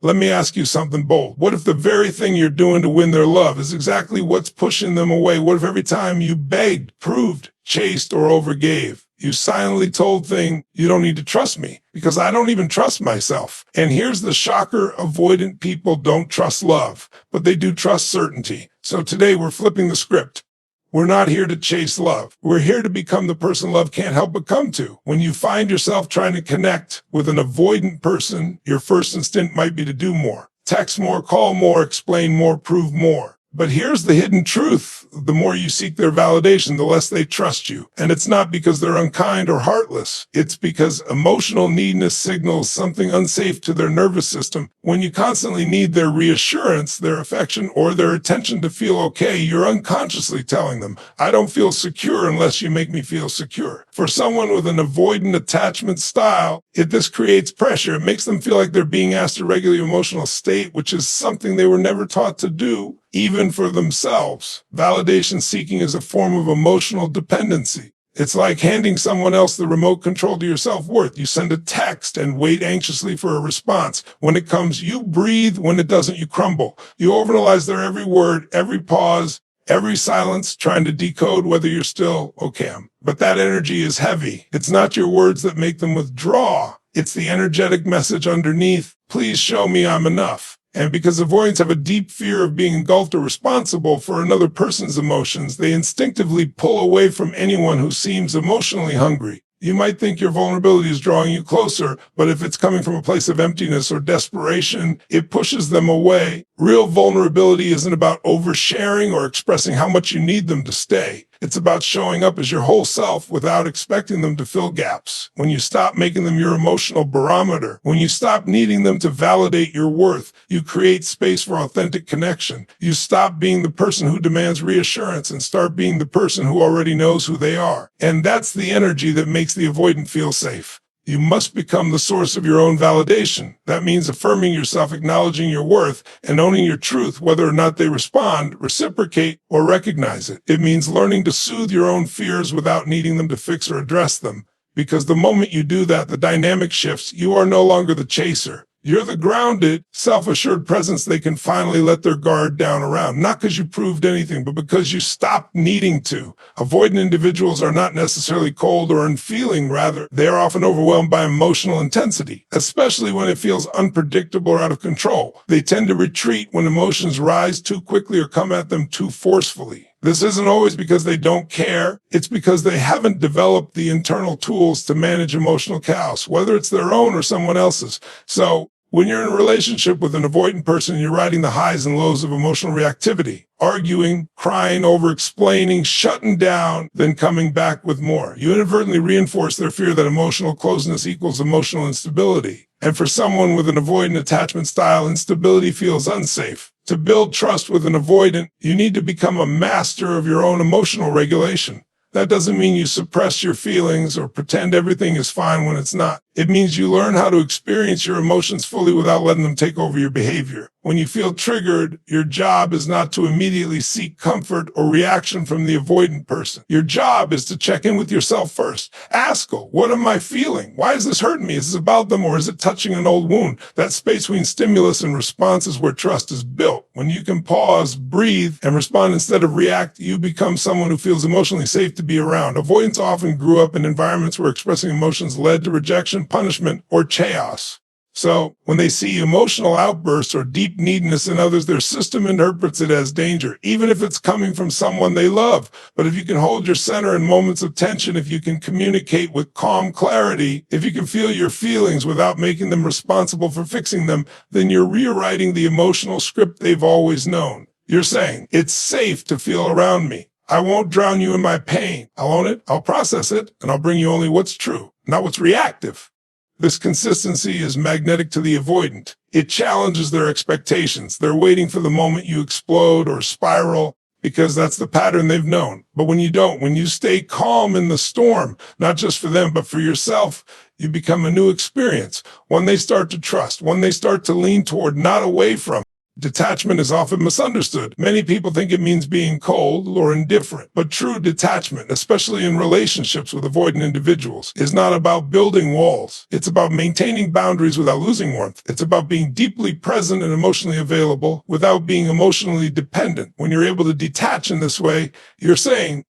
Let me ask you something bold. What if the very thing you're doing to win their love is exactly what's pushing them away? What if every time you begged, proved, chased, or overgave, you silently told thing, you don't need to trust me because I don't even trust myself? And here's the shocker: avoidant people don't trust love, but they do trust certainty. So today we're flipping the script. We're not here to chase love. We're here to become the person love can't help but come to. When you find yourself trying to connect with an avoidant person, your first instinct might be to do more. Text more, call more, explain more, prove more. But here's the hidden truth. The more you seek their validation, the less they trust you. And it's not because they're unkind or heartless. It's because emotional neediness signals something unsafe to their nervous system. When you constantly need their reassurance, their affection, or their attention to feel okay, you're unconsciously telling them, I don't feel secure unless you make me feel secure. For someone with an avoidant attachment style, this creates pressure. It makes them feel like they're being asked to regulate your emotional state, which is something they were never taught to do, even for themselves. Validation seeking is a form of emotional dependency. It's like handing someone else the remote control to your self-worth. You send a text and wait anxiously for a response. When it comes, you breathe. When it doesn't, you crumble. You overanalyze their every word, every pause, every silence, trying to decode whether you're still okay. But that energy is heavy. It's not your words that make them withdraw. It's the energetic message underneath. Please show me I'm enough. And because avoidants have a deep fear of being engulfed or responsible for another person's emotions, they instinctively pull away from anyone who seems emotionally hungry. You might think your vulnerability is drawing you closer, but if it's coming from a place of emptiness or desperation, it pushes them away. Real vulnerability isn't about oversharing or expressing how much you need them to stay. It's about showing up as your whole self without expecting them to fill gaps. When you stop making them your emotional barometer, when you stop needing them to validate your worth, you create space for authentic connection. You stop being the person who demands reassurance and start being the person who already knows who they are. And that's the energy that makes the avoidant feel safe. You must become the source of your own validation. That means affirming yourself, acknowledging your worth, and owning your truth, whether or not they respond, reciprocate, or recognize it. It means learning to soothe your own fears without needing them to fix or address them. Because the moment you do that, the dynamic shifts. You are no longer the chaser. You're the grounded, self-assured presence they can finally let their guard down around. Not because you proved anything, but because you stopped needing to. Avoidant individuals are not necessarily cold or unfeeling. Rather, they are often overwhelmed by emotional intensity, especially when it feels unpredictable or out of control. They tend to retreat when emotions rise too quickly or come at them too forcefully. This isn't always because they don't care. It's because they haven't developed the internal tools to manage emotional chaos, whether it's their own or someone else's. So, when you're in a relationship with an avoidant person, you're riding the highs and lows of emotional reactivity, arguing, crying, over-explaining, shutting down, then coming back with more. You inadvertently reinforce their fear that emotional closeness equals emotional instability. And for someone with an avoidant attachment style, instability feels unsafe. To build trust with an avoidant, you need to become a master of your own emotional regulation. That doesn't mean you suppress your feelings or pretend everything is fine when it's not. It means you learn how to experience your emotions fully without letting them take over your behavior. When you feel triggered, your job is not to immediately seek comfort or reaction from the avoidant person. Your job is to check in with yourself first. Ask, what am I feeling? Why is this hurting me? Is this about them or is it touching an old wound? That space between stimulus and response is where trust is built. When you can pause, breathe, and respond instead of react, you become someone who feels emotionally safe to be around. Avoidants often grew up in environments where expressing emotions led to rejection, punishment, or chaos. So when they see emotional outbursts or deep neediness in others, their system interprets it as danger, even if it's coming from someone they love. But if you can hold your center in moments of tension, if you can communicate with calm clarity, if you can feel your feelings without making them responsible for fixing them, then you're rewriting the emotional script they've always known. You're saying, it's safe to feel around me. I won't drown you in my pain. I'll own it, I'll process it, and I'll bring you only what's true, not what's reactive. This consistency is magnetic to the avoidant. It challenges their expectations. They're waiting for the moment you explode or spiral because that's the pattern they've known. But when you don't, when you stay calm in the storm, not just for them, but for yourself, you become a new experience, one they start to trust, one they start to lean toward, not away from. Detachment is often misunderstood. Many people think it means being cold or indifferent. But true detachment, especially in relationships with avoidant individuals, is not about building walls. It's about maintaining boundaries without losing warmth. It's about being deeply present and emotionally available without being emotionally dependent. When you're able to detach in this way, you're saying,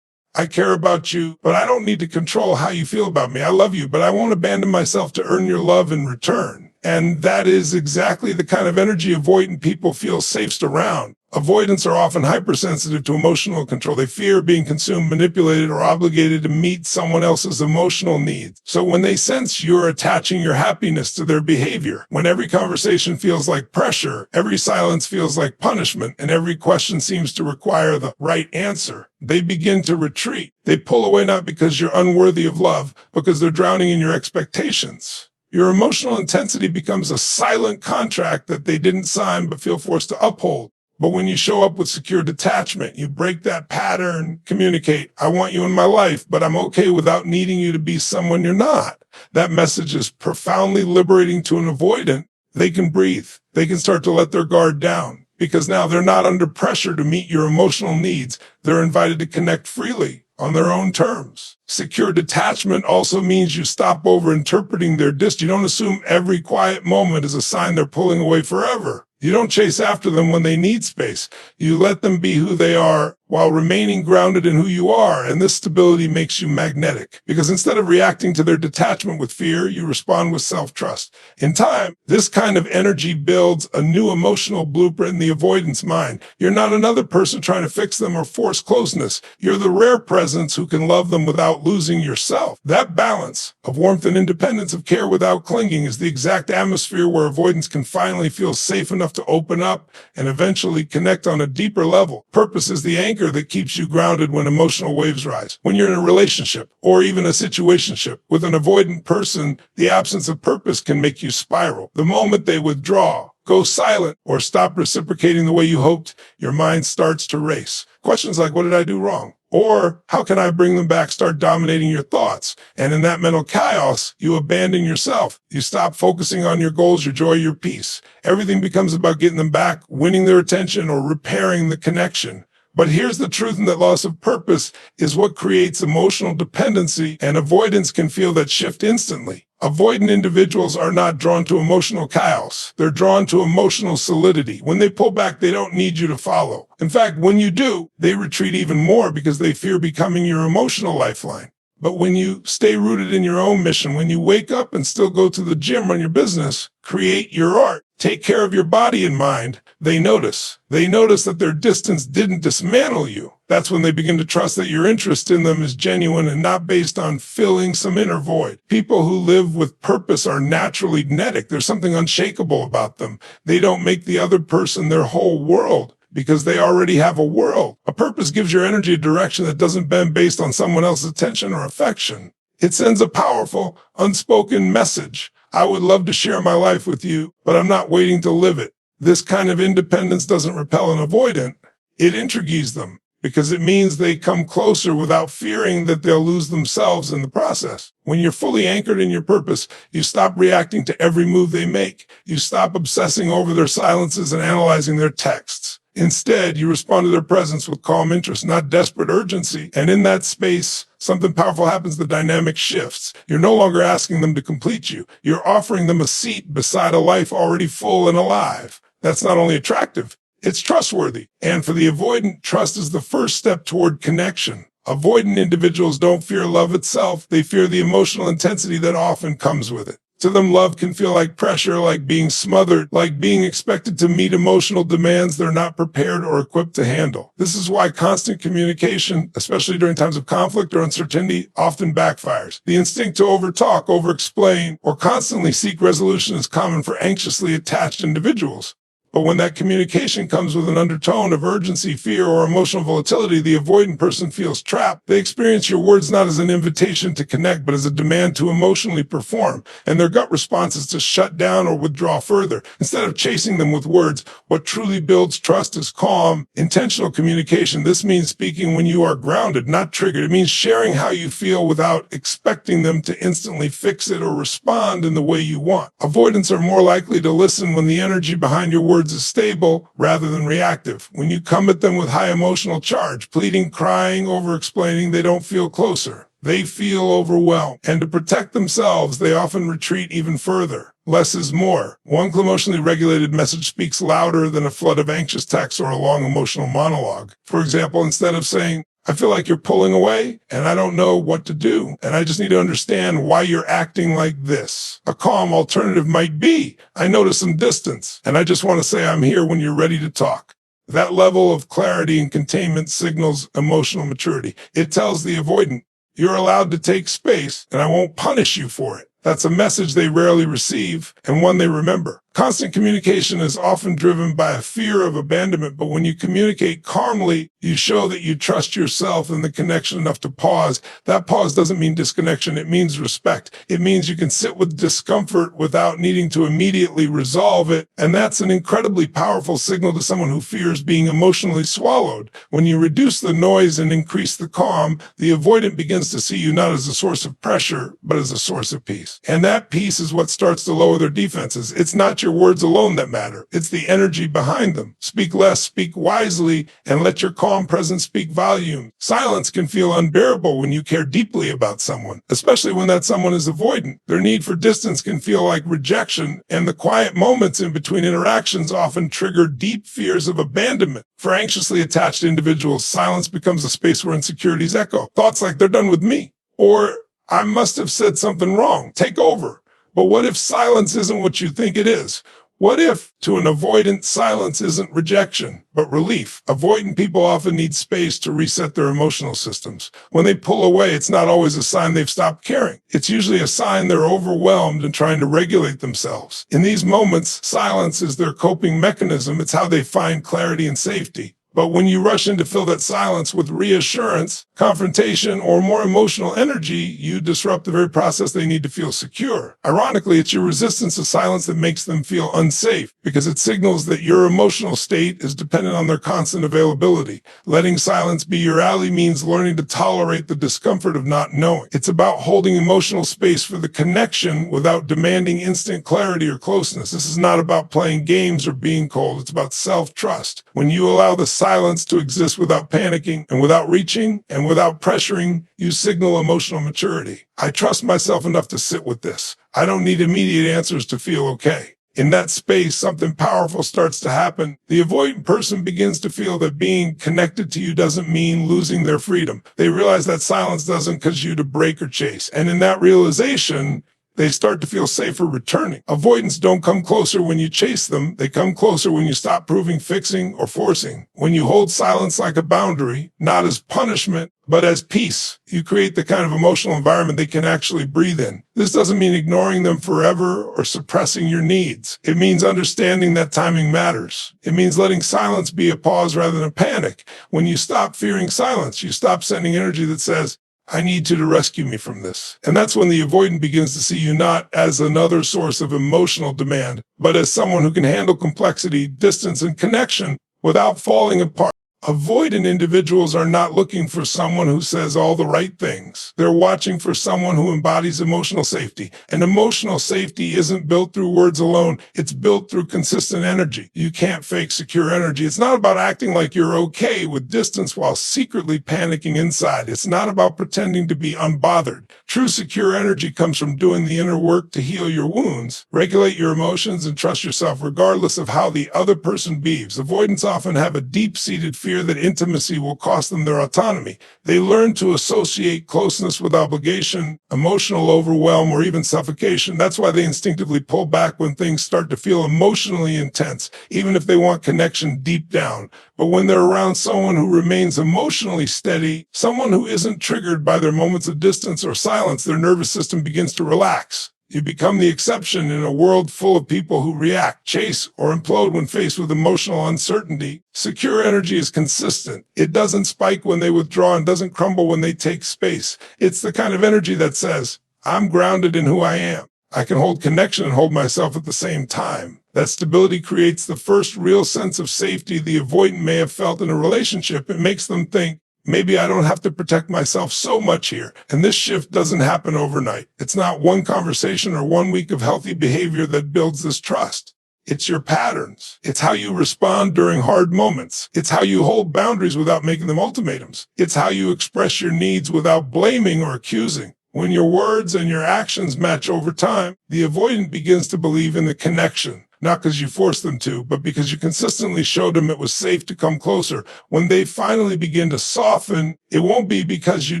I care about you, but I don't need to control how you feel about me. I love you, but I won't abandon myself to earn your love in return. And that is exactly the kind of energy avoidant people feel safest around. Avoidants are often hypersensitive to emotional control. They fear being consumed, manipulated, or obligated to meet someone else's emotional needs. So when they sense you're attaching your happiness to their behavior, when every conversation feels like pressure, every silence feels like punishment, and every question seems to require the right answer, they begin to retreat. They pull away not because you're unworthy of love, because they're drowning in your expectations. Your emotional intensity becomes a silent contract that they didn't sign but feel forced to uphold. But when you show up with secure detachment, you break that pattern, communicate, I want you in my life, but I'm okay without needing you to be someone you're not. That message is profoundly liberating to an avoidant. They can breathe. They can start to let their guard down because now they're not under pressure to meet your emotional needs. They're invited to connect freely on their own terms. Secure detachment also means you stop over-interpreting their distance. You don't assume every quiet moment is a sign they're pulling away forever. You don't chase after them when they need space. You let them be who they are while remaining grounded in who you are. And this stability makes you magnetic because instead of reacting to their detachment with fear, you respond with self-trust. In time, this kind of energy builds a new emotional blueprint in the avoidance mind. You're not another person trying to fix them or force closeness. You're the rare presence who can love them without losing yourself. That balance of warmth and independence, of care without clinging, is the exact atmosphere where avoidance can finally feel safe enough to open up and eventually connect on a deeper level. Purpose is the anchor that keeps you grounded when emotional waves rise. When you're in a relationship or even a situationship with an avoidant person, the absence of purpose can make you spiral. The moment they withdraw, go silent, or stop reciprocating the way you hoped, your mind starts to race. Questions like, what did I do wrong? Or how can I bring them back start dominating your thoughts. And in that mental chaos, you abandon yourself. You stop focusing on your goals, your joy, your peace. Everything becomes about getting them back, winning their attention, or repairing the connection. But here's the truth, and that loss of purpose is what creates emotional dependency, and avoidance can feel that shift instantly. Avoidant individuals are not drawn to emotional chaos. They're drawn to emotional solidity. When they pull back, they don't need you to follow. In fact, when you do, they retreat even more because they fear becoming your emotional lifeline. But when you stay rooted in your own mission, when you wake up and still go to the gym, run your business, create your art, take care of your body and mind, they notice. They notice that their distance didn't dismantle you. That's when they begin to trust that your interest in them is genuine and not based on filling some inner void. People who live with purpose are naturally magnetic. There's something unshakable about them. They don't make the other person their whole world, because they already have a world. A purpose gives your energy a direction that doesn't bend based on someone else's attention or affection. It sends a powerful, unspoken message. I would love to share my life with you, but I'm not waiting to live it. This kind of independence doesn't repel an avoidant. It intrigues them because it means they come closer without fearing that they'll lose themselves in the process. When you're fully anchored in your purpose, you stop reacting to every move they make. You stop obsessing over their silences and analyzing their texts. Instead, you respond to their presence with calm interest, not desperate urgency. And in that space, something powerful happens. The dynamic shifts. You're no longer asking them to complete you. You're offering them a seat beside a life already full and alive. That's not only attractive, it's trustworthy. And for the avoidant, trust is the first step toward connection. Avoidant individuals don't fear love itself. They fear the emotional intensity that often comes with it. To them, love can feel like pressure, like being smothered, like being expected to meet emotional demands they're not prepared or equipped to handle. This is why constant communication, especially during times of conflict or uncertainty, often backfires. The instinct to overtalk, over-explain, or constantly seek resolution is common for anxiously attached individuals. But when that communication comes with an undertone of urgency, fear, or emotional volatility, the avoidant person feels trapped. They experience your words not as an invitation to connect, but as a demand to emotionally perform. And their gut response is to shut down or withdraw further. Instead of chasing them with words, what truly builds trust is calm, intentional communication. This means speaking when you are grounded, not triggered. It means sharing how you feel without expecting them to instantly fix it or respond in the way you want. Avoidants are more likely to listen when the energy behind your words words is stable rather than reactive. When you come at them with high emotional charge, pleading, crying, over-explaining, they don't feel closer. They feel overwhelmed. And to protect themselves, they often retreat even further. Less is more. One emotionally regulated message speaks louder than a flood of anxious texts or a long emotional monologue. For example, instead of saying, I feel like you're pulling away and I don't know what to do, and I just need to understand why you're acting like this. A calm alternative might be, I notice some distance and I just want to say I'm here when you're ready to talk. That level of clarity and containment signals emotional maturity. It tells the avoidant, you're allowed to take space and I won't punish you for it. That's a message they rarely receive and one they remember. Constant communication is often driven by a fear of abandonment, but when you communicate calmly, you show that you trust yourself and the connection enough to pause. That pause doesn't mean disconnection. It means respect. It means you can sit with discomfort without needing to immediately resolve it. And that's an incredibly powerful signal to someone who fears being emotionally swallowed. When you reduce the noise and increase the calm, the avoidant begins to see you not as a source of pressure, but as a source of peace. And that peace is what starts to lower their defenses. It's not your words alone that matter. It's the energy behind them. Speak less, speak wisely, and let your calm presence speak volume. Silence can feel unbearable when you care deeply about someone, especially when that someone is avoidant. Their need for distance can feel like rejection, and the quiet moments in between interactions often trigger deep fears of abandonment. For anxiously attached individuals, silence becomes a space where insecurities echo. Thoughts like, they're done with me, or I must have said something wrong, take over. But what if silence isn't what you think it is? What if, to an avoidant, silence isn't rejection, but relief? Avoidant people often need space to reset their emotional systems. When they pull away, it's not always a sign they've stopped caring. It's usually a sign they're overwhelmed and trying to regulate themselves. In these moments, silence is their coping mechanism. It's how they find clarity and safety. But when you rush in to fill that silence with reassurance, confrontation, or more emotional energy, you disrupt the very process they need to feel secure. Ironically, it's your resistance to silence that makes them feel unsafe, because it signals that your emotional state is dependent on their constant availability. Letting silence be your ally means learning to tolerate the discomfort of not knowing. It's about holding emotional space for the connection without demanding instant clarity or closeness. This is not about playing games or being cold. It's about self-trust. When you allow the silence to exist without panicking and without reaching and without pressuring, you signal emotional maturity. I trust myself enough to sit with this. I don't need immediate answers to feel okay. In that space, something powerful starts to happen. The avoidant person begins to feel that being connected to you doesn't mean losing their freedom. They realize that silence doesn't cause you to break or chase. And in that realization, they start to feel safer returning. Avoidants don't come closer when you chase them. They come closer when you stop proving, fixing, or forcing. When you hold silence like a boundary, not as punishment, but as peace, you create the kind of emotional environment they can actually breathe in. This doesn't mean ignoring them forever or suppressing your needs. It means understanding that timing matters. It means letting silence be a pause rather than a panic. When you stop fearing silence, you stop sending energy that says, I need you to rescue me from this. And that's when the avoidant begins to see you not as another source of emotional demand, but as someone who can handle complexity, distance, and connection without falling apart. Avoidant individuals are not looking for someone who says all the right things. They're watching for someone who embodies emotional safety. And emotional safety isn't built through words alone. It's built through consistent energy. You can't fake secure energy. It's not about acting like you're okay with distance while secretly panicking inside. It's not about pretending to be unbothered. True secure energy comes from doing the inner work to heal your wounds, regulate your emotions, and trust yourself regardless of how the other person behaves. Avoidants often have a deep-seated fear that intimacy will cost them their autonomy. They learn to associate closeness with obligation, emotional overwhelm, or even suffocation. That's why they instinctively pull back when things start to feel emotionally intense, even if they want connection deep down. But when they're around someone who remains emotionally steady, someone who isn't triggered by their moments of distance or silence, their nervous system begins to relax. You become the exception in a world full of people who react, chase, or implode when faced with emotional uncertainty. Secure energy is consistent. It doesn't spike when they withdraw and doesn't crumble when they take space. It's the kind of energy that says, I'm grounded in who I am. I can hold connection and hold myself at the same time. That stability creates the first real sense of safety the avoidant may have felt in a relationship. It makes them think, maybe I don't have to protect myself so much here. And this shift doesn't happen overnight. It's not one conversation or 1 week of healthy behavior that builds this trust. It's your patterns. It's how you respond during hard moments. It's how you hold boundaries without making them ultimatums. It's how you express your needs without blaming or accusing. When your words and your actions match over time, the avoidant begins to believe in the connection, not because you forced them to, but because you consistently showed them it was safe to come closer. When they finally begin to soften, it won't be because you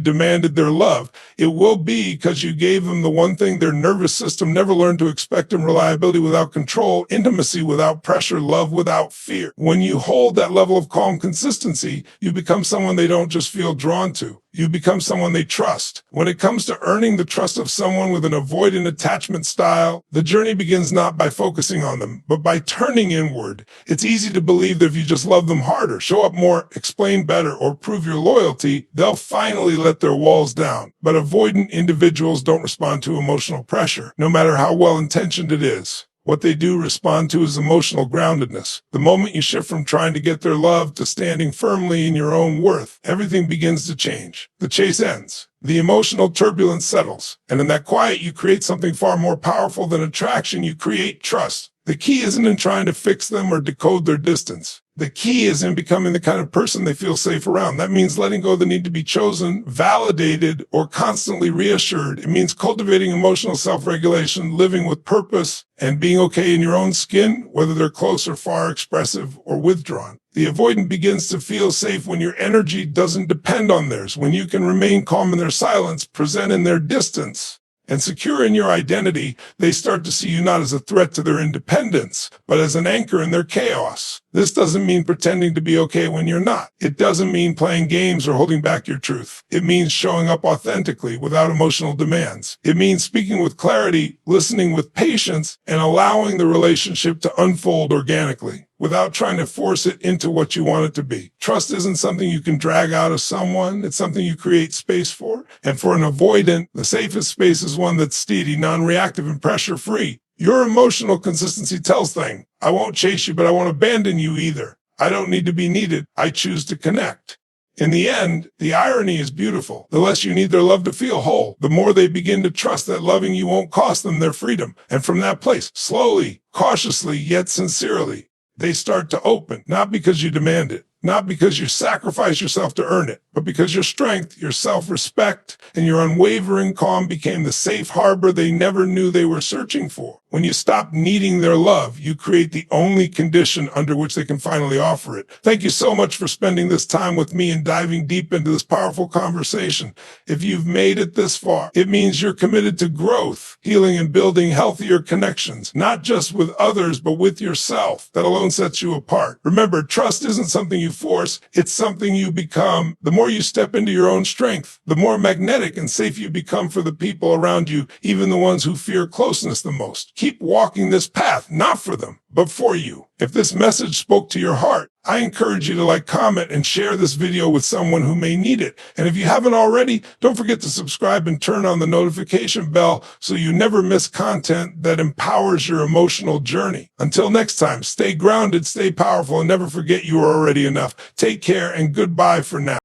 demanded their love. It will be because you gave them the one thing their nervous system never learned to expect: in reliability without control, intimacy without pressure, love without fear. When you hold that level of calm consistency, you become someone they don't just feel drawn to. You become someone they trust. When it comes to earning the trust of someone with an avoidant attachment style, the journey begins not by focusing on them, but by turning inward. It's easy to believe that if you just love them harder, show up more, explain better, or prove your loyalty, they'll finally let their walls down. But avoidant individuals don't respond to emotional pressure, no matter how well-intentioned it is. What they do respond to is emotional groundedness. The moment you shift from trying to get their love to standing firmly in your own worth, everything begins to change. The chase ends. The emotional turbulence settles. And in that quiet, you create something far more powerful than attraction. You create trust. The key isn't in trying to fix them or decode their distance. The key is in becoming the kind of person they feel safe around. That means letting go of the need to be chosen, validated, or constantly reassured. It means cultivating emotional self-regulation, living with purpose, and being okay in your own skin, whether they're close or far, expressive or withdrawn. The avoidant begins to feel safe when your energy doesn't depend on theirs, when you can remain calm in their silence, present in their distance, and secure in your identity. They start to see you not as a threat to their independence, but as an anchor in their chaos. This doesn't mean pretending to be okay when you're not. It doesn't mean playing games or holding back your truth. It means showing up authentically without emotional demands. It means speaking with clarity, listening with patience, and allowing the relationship to unfold organically, without trying to force it into what you want it to be. Trust isn't something you can drag out of someone. It's something you create space for. And for an avoidant, the safest space is one that's steady, non-reactive, and pressure-free. Your emotional consistency tells things. I won't chase you, but I won't abandon you either. I don't need to be needed. I choose to connect. In the end, the irony is beautiful. The less you need their love to feel whole, the more they begin to trust that loving you won't cost them their freedom. And from that place, slowly, cautiously, yet sincerely, they start to open, not because you demand it, not because you sacrifice yourself to earn it, but because your strength, your self-respect, and your unwavering calm became the safe harbor they never knew they were searching for. When you stop needing their love, you create the only condition under which they can finally offer it. Thank you so much for spending this time with me and diving deep into this powerful conversation. If you've made it this far, it means you're committed to growth, healing, and building healthier connections, not just with others, but with yourself. That alone sets you apart. Remember, trust isn't something you force, it's something you become. The more you step into your own strength, the more magnetic and safe you become for the people around you, even the ones who fear closeness the most. Keep walking this path, not for them, but for you. If this message spoke to your heart, I encourage you to like, comment, and share this video with someone who may need it. And if you haven't already, don't forget to subscribe and turn on the notification bell so you never miss content that empowers your emotional journey. Until next time, stay grounded, stay powerful, and never forget you are already enough. Take care and goodbye for now.